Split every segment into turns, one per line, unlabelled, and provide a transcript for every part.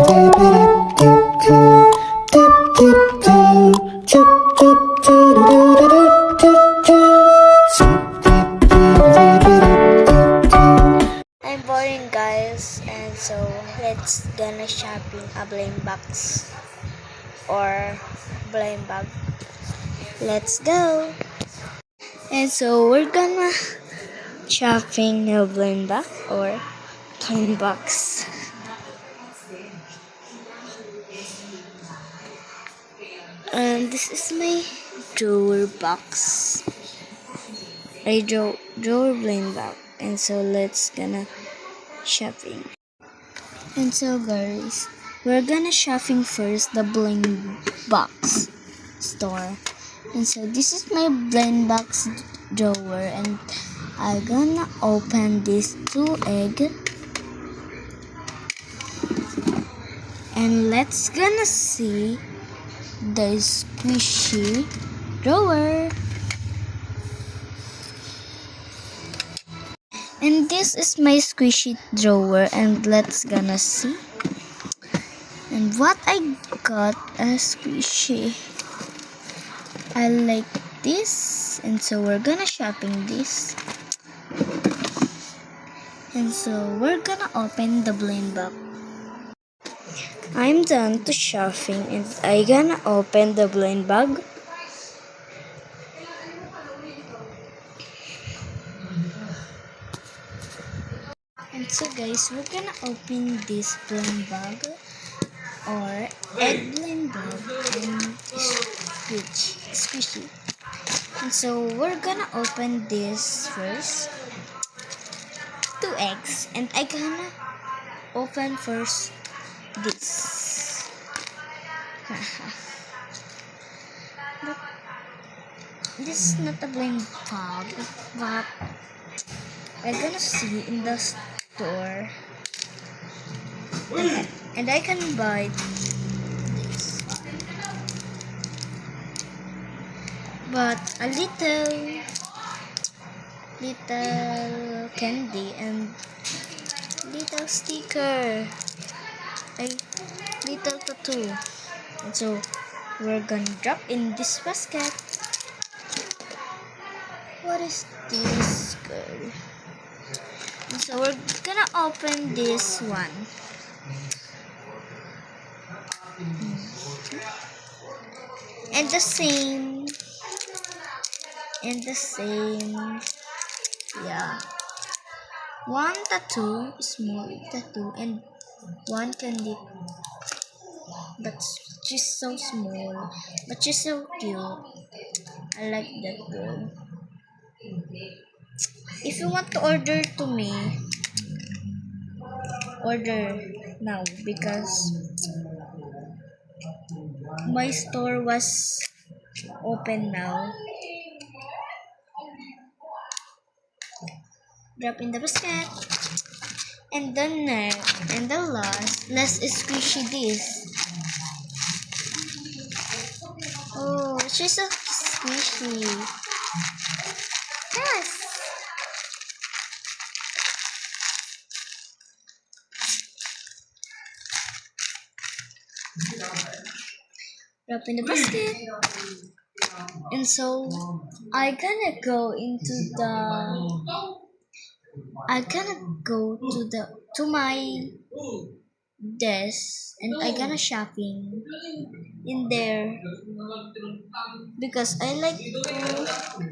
I'm boring guys, and so let's gonna shopping a blind box or blind bag. Let's go. And so we're gonna shopping a blind bag or blind box. And this is my drawer box. I drawer blind bag. And so let's gonna shopping. And so guys, we're gonna shopping first the blind box store. And so this is my blind box drawer, and I'm gonna open this 2 egg, and let's gonna see the squishy drawer. And this is my squishy drawer, and let's gonna see. And what I got a squishy. I like this, and so we're gonna shopping this. And so we're gonna open the blind box. I'm done to shopping, and I gonna open the blind bag. And so guys, we're gonna open this blind bag or egg blind bag and squishy. And so we're gonna open this first. 2 eggs, and I gonna open first this. But this is not a blind bag, but I'm gonna see in the store, and I can buy this, but a little candy and little sticker, a little tattoo. And so we're gonna drop in this basket. What is this, girl? And so we're gonna open this one. And the same. Yeah. One tattoo, small tattoo, and one candy. But she's so small, but she's so cute. I like that girl. If you want to order to me, order now, because my store was open now. Drop in the basket. And then next, and the last, let's squishy this. Oh, she's so squishy. Yes. Drop in the basket. And so I gonna go to my desk, and I gonna shopping in there because I like to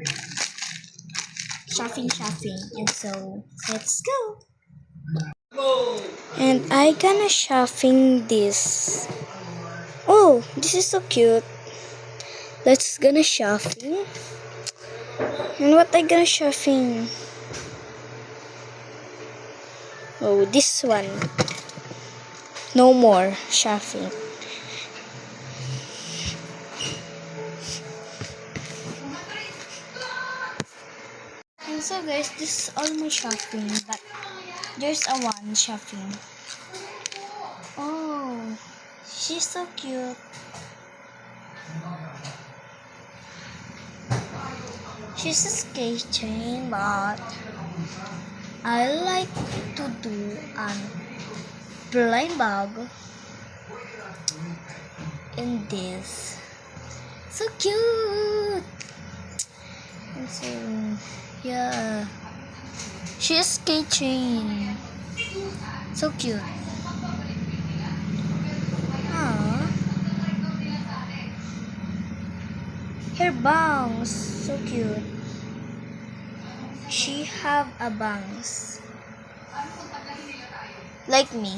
shopping. And so let's go. And I gonna shopping this. Oh, this is so cute. Let's gonna shopping. And what I gonna shopping? Oh, this one. No more shopping. And so guys, this is all my shopping, but there's a one shopping. Oh, she's so cute. She's a keychain, but I like to do an blind bag and this. So cute. And so yeah, she's keychain. So cute. Aww. Her bangs, so cute. She have a bangs like me.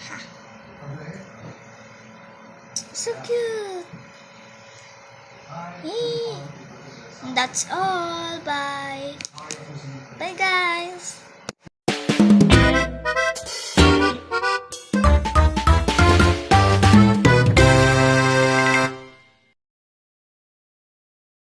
Ha. So cute. Yay. That's all. Bye.